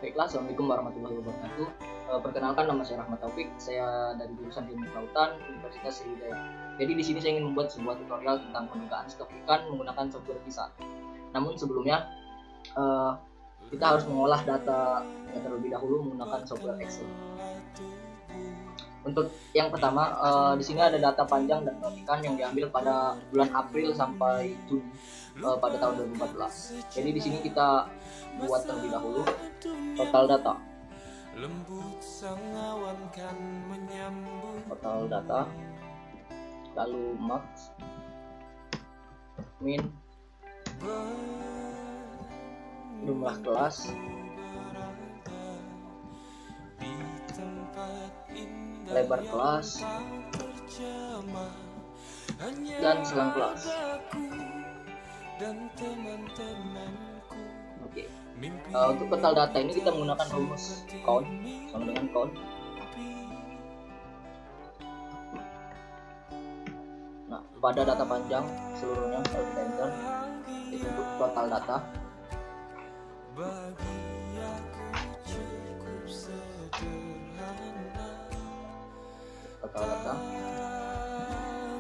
Baiklah, Assalamualaikum warahmatullahi wabarakatuh. Perkenalkan, nama saya Rahmat Taufik. Saya dari jurusan Ilmu Kelautan Universitas Sriwijaya. Jadi di sini saya ingin membuat sebuah tutorial tentang penukaan stok ikan menggunakan software Visa. Namun sebelumnya kita harus mengolah data terlebih dahulu menggunakan software Excel. Untuk yang pertama, di sini ada data panjang dan ikan yang diambil pada bulan April sampai Juni pada tahun 2014. Jadi di sini kita buat terlebih dahulu total data. Total data, lalu max, min, jumlah kelas, lebar kelas, dan selang kelas. Oke. Untuk total data ini kita menggunakan rumus count sama dengan count. Nah, pada data panjang seluruhnya kalau kita enter itu untuk total data. Total data.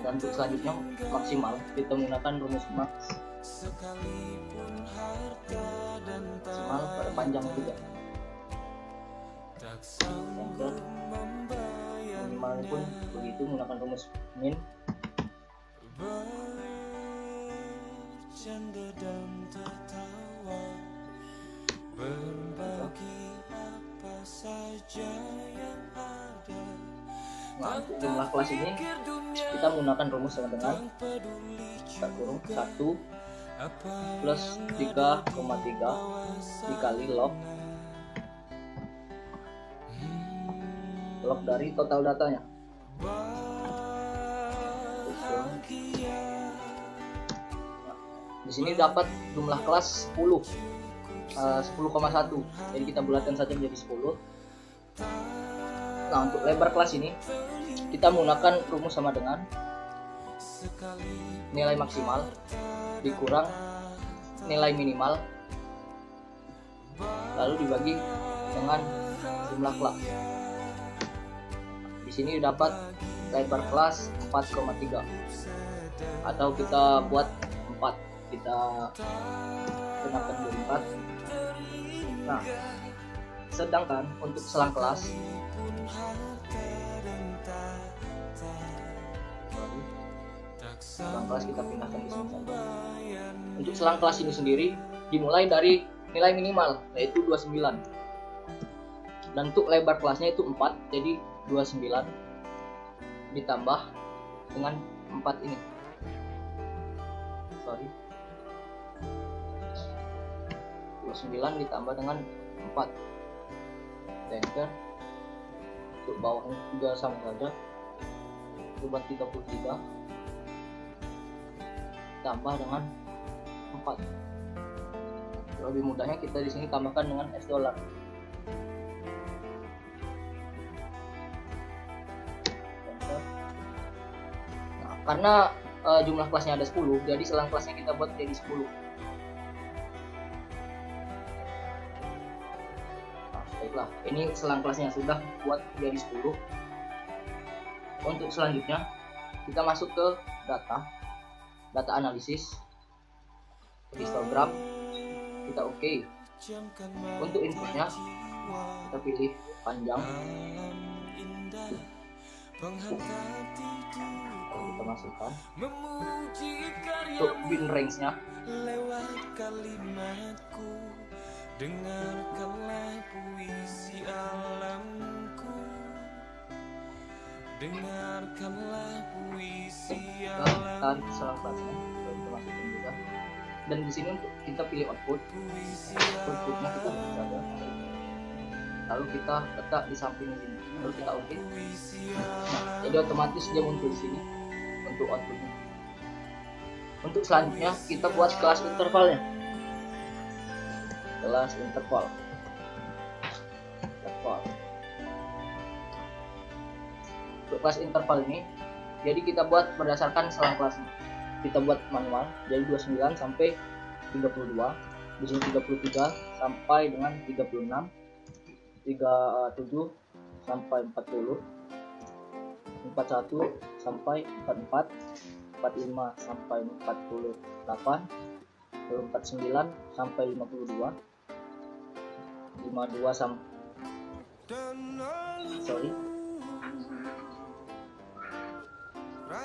Dan untuk selanjutnya maksimal kita menggunakan rumus max. Maksimal pada panjang juga. Enter. Minimal pun begitu menggunakan rumus min. Nah, untuk jumlah kelas ini kita menggunakan rumus sama dengan 1 plus 3,3 dikali log dari total datanya. Nah, di sini dapat jumlah kelas 10,1. Jadi kita bulatkan saja menjadi 10. Nah, untuk lebar kelas ini kita menggunakan rumus sama dengan nilai maksimal dikurang nilai minimal lalu dibagi dengan jumlah kelas. Di sini dapat lebar kelas 4,3 atau kita buat 4, kita kenakan dari 4. Nah, sedangkan untuk selang kelas kita pindahkan di sini saja. Untuk selang kelas ini sendiri dimulai dari nilai minimal yaitu 29. Dan untuk lebar kelasnya itu 4, jadi 29 ditambah dengan 4 ini. 29 ditambah dengan 4. Enter. Untuk bawahnya juga sama saja. Coba 33 tambah dengan 4. Lebih mudahnya kita di sini tambahkan dengan $. Nah, karena jumlah kelasnya ada 10, jadi selang kelasnya kita buat jadi 10. Nah, baiklah, ini selang kelasnya sudah buat jadi 10. Untuk selanjutnya kita masuk ke data analisis, histogram, kita oke. Untuk inputnya kita pilih panjang, kita masukkan. Untuk bin range nya tarik selang kelasnya, kita masukin juga. Dan di sini untuk kita pilih outputnya kita ada. Lalu kita letak di samping sini, lalu kita oke. Nah, jadi otomatis dia muncul di sini untuk outputnya. Untuk selanjutnya kita buat kelas intervalnya. Interval. Untuk kelas interval ini, jadi kita buat berdasarkan selang kelasnya. Kita buat manual, jadi 29 sampai 32. Di sini 33 sampai dengan 36. 37 sampai 40, 41 sampai 44, 45 sampai 48, 49 sampai 52, 52 sampai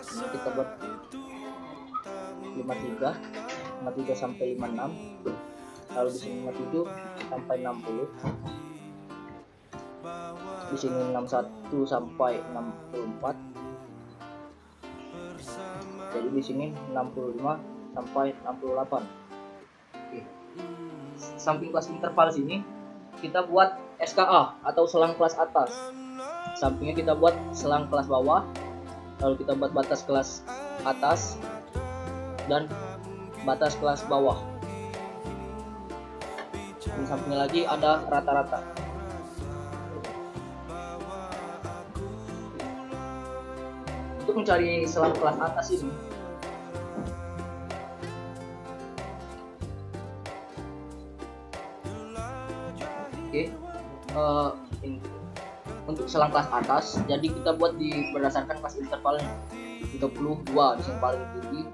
ini kita buat 53, 53 sampai 56, lalu di sini 57 sampai 60, di sini 61 sampai 64, jadi di sini 65 sampai 68. Oke. Samping kelas interval sini kita buat SKA atau selang kelas atas, sampingnya kita buat selang kelas bawah, lalu kita buat batas kelas atas dan batas kelas bawah. Di sampingnya lagi ada rata-rata. Untuk mencari selang kelas atas ini, untuk selang kelas atas, jadi kita buat berdasarkan kelas intervalnya. 32 di sini paling tinggi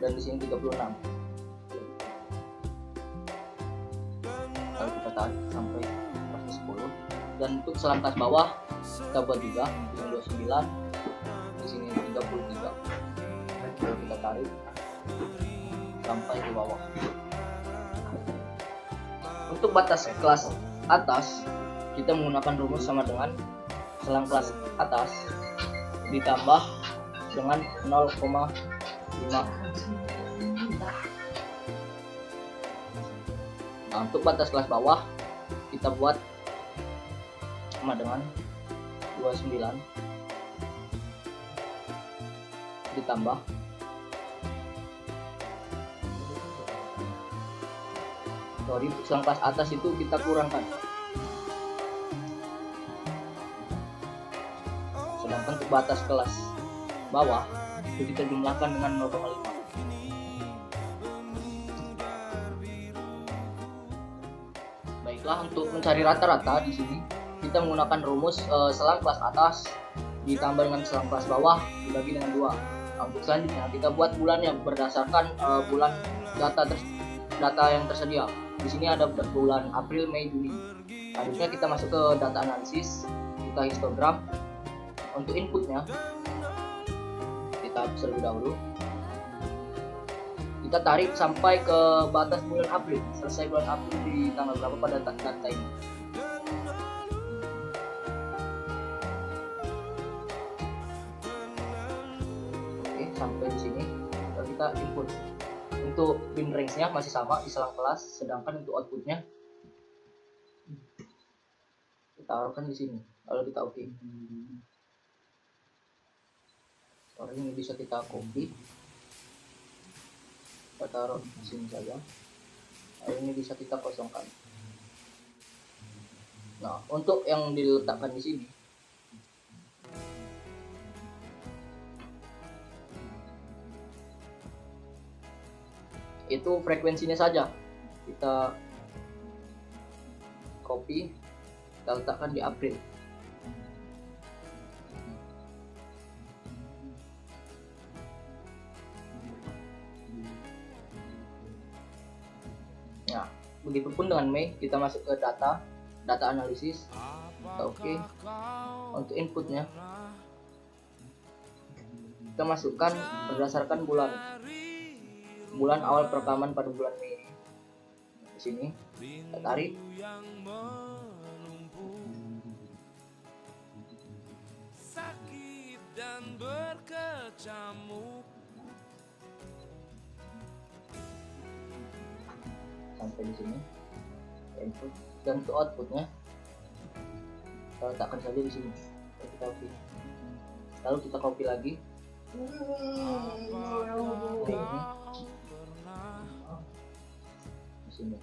dan di sini 36. Lalu kita tarik sampai kelas 10. Dan untuk selang kelas bawah kita buat juga di sini 29, di sini 33. Lalu kita tarik sampai ke bawah. Untuk batas kelas atas kita menggunakan rumus sama dengan selang kelas atas ditambah dengan 0,5. Nah, untuk batas kelas bawah kita buat sama dengan 29 ditambah untuk selang kelas atas itu kita kurangkan, sedangkan untuk batas kelas bawah itu kita jumlahkan dengan 0,5. Baiklah, untuk mencari rata-rata di sini kita menggunakan rumus selang kelas atas ditambah dengan selang kelas bawah dibagi dengan 2. Nah, untuk selanjutnya kita buat bulannya berdasarkan bulan data yang tersedia. Di sini ada bulan April, Mei, Juni. Selanjutnya kita masuk ke data analisis, kita histogram. Untuk inputnya kita hapus terlebih dahulu. Kita tarik sampai ke batas bulan April. Selesai bulan April di tanggal berapa pada data ini. Oke, sampai di sini kita input. Untuk bin range-nya masih sama di selang kelas, sedangkan untuk outputnya kita taruhkan di sini. Lalu kita oke. Ini bisa kita copy, kita taruh di sini saja. Lalu ini bisa kita kosongkan. Nah, untuk yang diletakkan di sini itu frekuensinya saja kita copy, kita letakkan di April. Nah, begitupun dengan Mei, kita masuk ke data analisis. Oke. Untuk inputnya kita masukkan berdasarkan bulan awal perekaman pada bulan Mei ini. Di sini kita tarik. Sampai di sini input, dan untuk outputnya kita letakkan saja di sini. Kita copy. Lalu kita copy lagi. Ini di sini.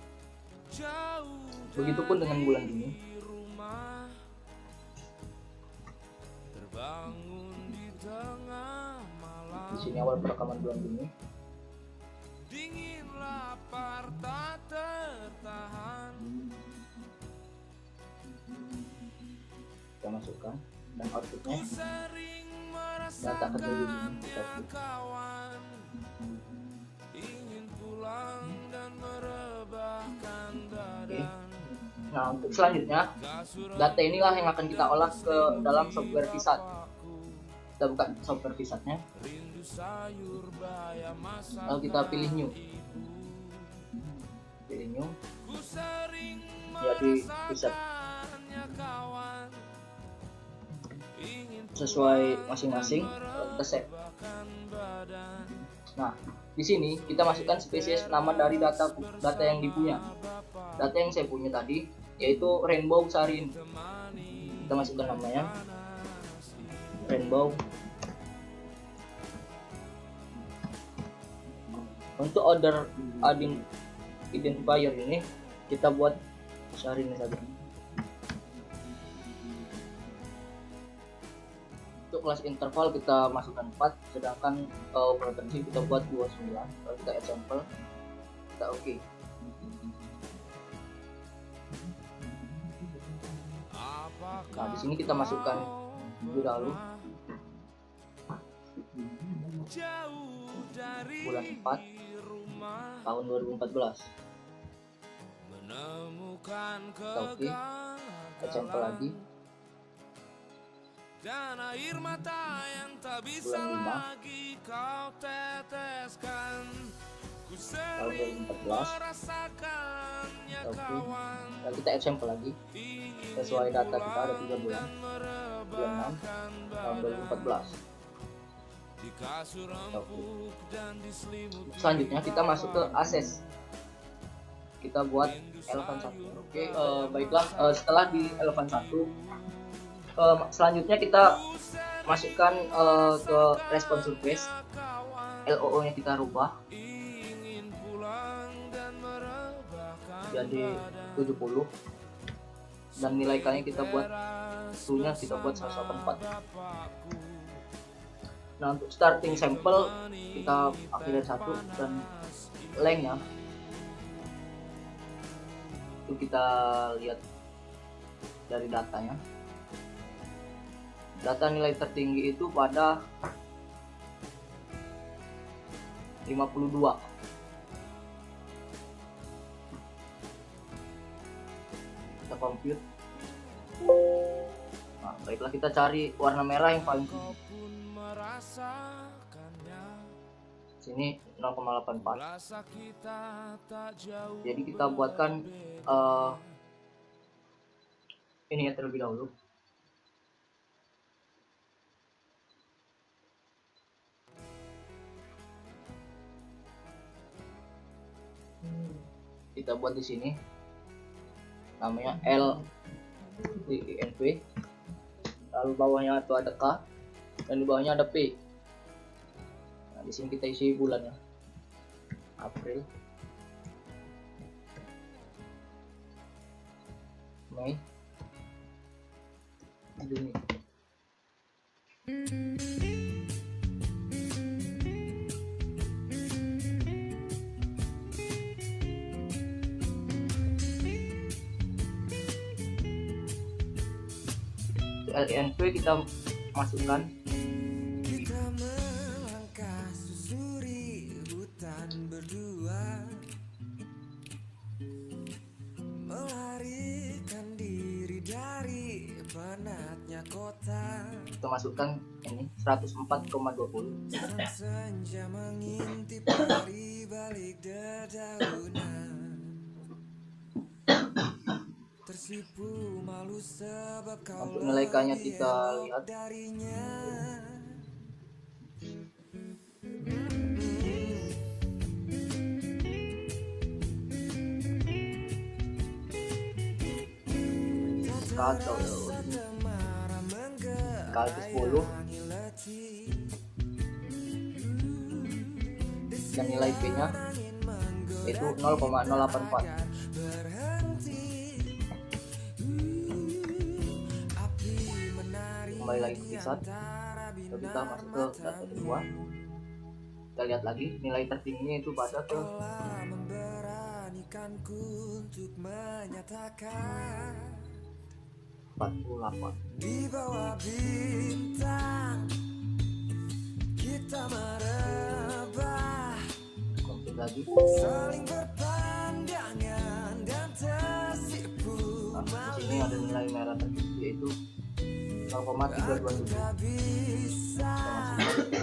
Begitupun dengan bulan ini. Di sini awal perekaman bulan ini. masukkan, dan outputnya data kedua ini kita klik. Oke. Nah, untuk selanjutnya data inilah yang akan kita olah ke dalam software Vsat. Kita buka software Vsatnya, lalu kita pilih new, jadi Vsat sesuai masing-masing, kita save. Nah, di sini kita masukkan spesies nama dari data yang dipunya. Data yang saya punya tadi yaitu Rainbow Sarin. Kita masukkan namanya Rainbow. Untuk order identifier ini kita buat Sarin saja. Untuk kelas interval kita masukkan 4, sedangkan frekuensi kita buat 29. Kalau kita add sampel, kita oke. Nah, di sini kita masukkan lebih dahulu bulan 4 tahun 2014. Kita oke, add sampel lagi. Dan air mata yang tak bisa lagi kau teteskan, tahun 2014. Oke, dan kita add sampel lagi sesuai data kita ada 3 bulan 6 tahun 2014. Oke. Selanjutnya kita masuk ke akses, kita buat elevan 1. Oke, baiklah, setelah di elevan 1 selanjutnya kita masukkan ke respon surface, LOO nya kita rubah jadi 70, dan nilai kalinya kita buat nya kita buat 184. Nah, untuk starting sampel kita akhirnya 1, dan length nya itu kita lihat dari datanya. Data nilai tertinggi itu pada 52. Kita compute. Nah, baiklah, kita cari warna merah yang paling tinggi. Sini 0,84. Jadi kita buatkan ini ya terlebih dahulu. Kita buat di sini namanya LINV, lalu bawahnya itu ada K, dan di bawahnya ada P. Nah, di sini kita isi bulannya, April, Mei, Juni. LINV kita masukkan. Kita melangkah susuri hutan berdua, melarikan diri dari penatnya kota. Kita masukkan ini 104,20. Senja mengintip dari balik dedaunan, tersipu malu sebab kau. Untuk nilai K-nya kita lihat. Kali 10 dan nilai P-nya itu 0,084. Kembali lagi ke Vsat, kita masuk ke data kedua. Kita lihat lagi nilai tertingginya itu pada ke 48. Di bawah bintang kita merebah, Komplit lagi. saling berpandangan dan tersipu. Nah, di sini ada nilai merah tertinggi yaitu 0,327. Tak bisa Kita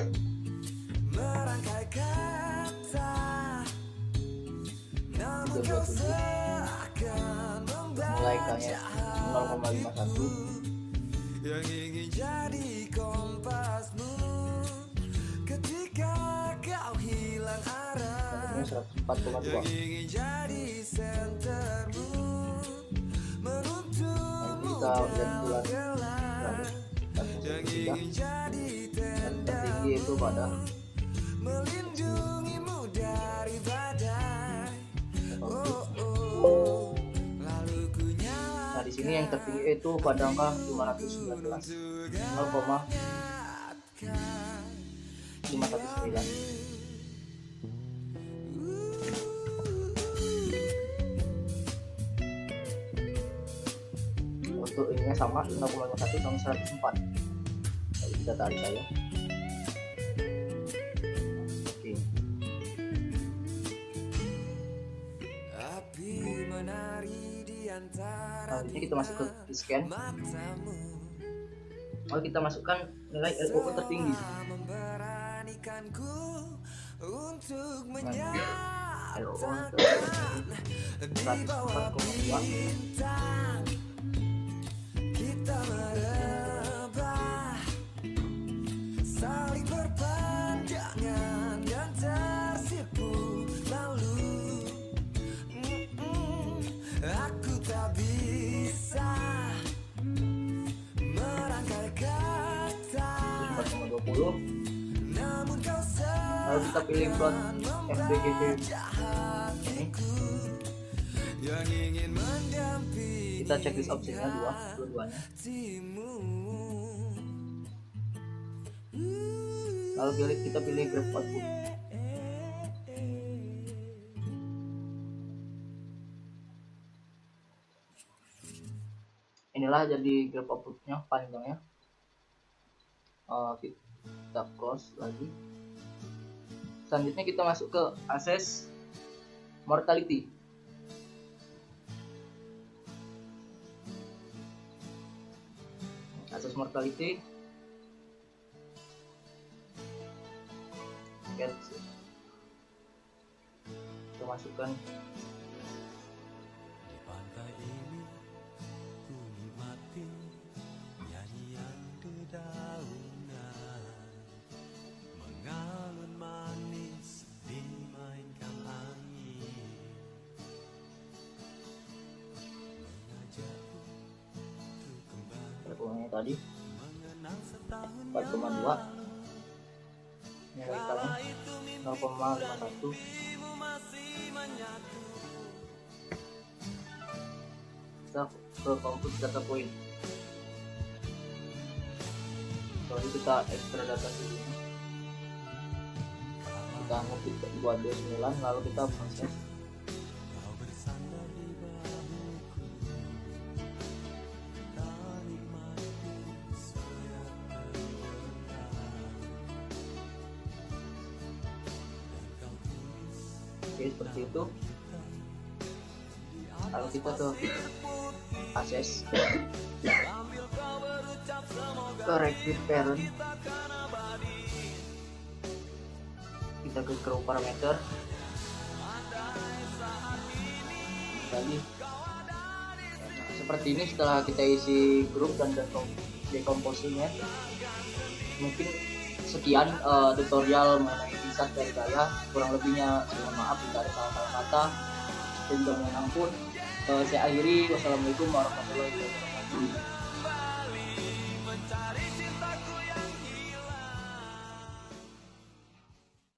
merangkai kata, namun kau 327. seakan Nilai K-nya 0,51. yang ingin jadi kompasmu ketika kau hilang arah, Ini 104,2. yang ingin jadi sentermu meruntuhmu Kita lihat bulan gelap, yang ingin jadi tertinggi itu pada melindungimu dari badai. Lalu ku nyala Nah, di sini yang tertinggi itu pada angka 519, 0,519. Untuk ininya sama 0,51 sama 104. Jadi kita tarik saja. Oke. api menari di antara Nah, ini kita masuk ke scan. matamu, Lalu kita masukkan nilai LOO tertinggi. memberanikanku untuk Nah, LOO menyatakan di 104,2. bawah bintang kita merebah, saling berpandangan dan tersipu. Lalu aku tak bisa merangkai kata, 4,20. namun kau Lalu kita pilih plot FBGT ini. yang ingin mendampingi Kita checklist opsinya dua-duanya. Lalu kita pilih graph output. Inilah jadi graph outputnya, panjangnya. Kita close lagi. Selanjutnya kita masuk ke akses mortality. Akses mortality. Kita masukkan Di pantai ini ku nikmati nyanyian dedaunan, mengalun manis dimainkan angin, mengajakku untuk kembali perkembangannya tadi mengenang setahun 4,2, nilai kalian 0,51. Kita ke komput data point. Lalu kita ekstra data dulu. Kita ngetik buat D9, lalu kita proses. Oke, seperti itu. Kalau kita ke akses ke require parent, kita ke grow parameter tadi. Nah, seperti ini setelah kita isi grup dan decomposingnya. Mungkin sekian tutorial mengenai insert dari saya. Kurang lebihnya saya mohon maaf jika ada salah-salah kata dan juga mohon ampun. Saya akhiri, wassalamualaikum warahmatullahi wabarakatuh.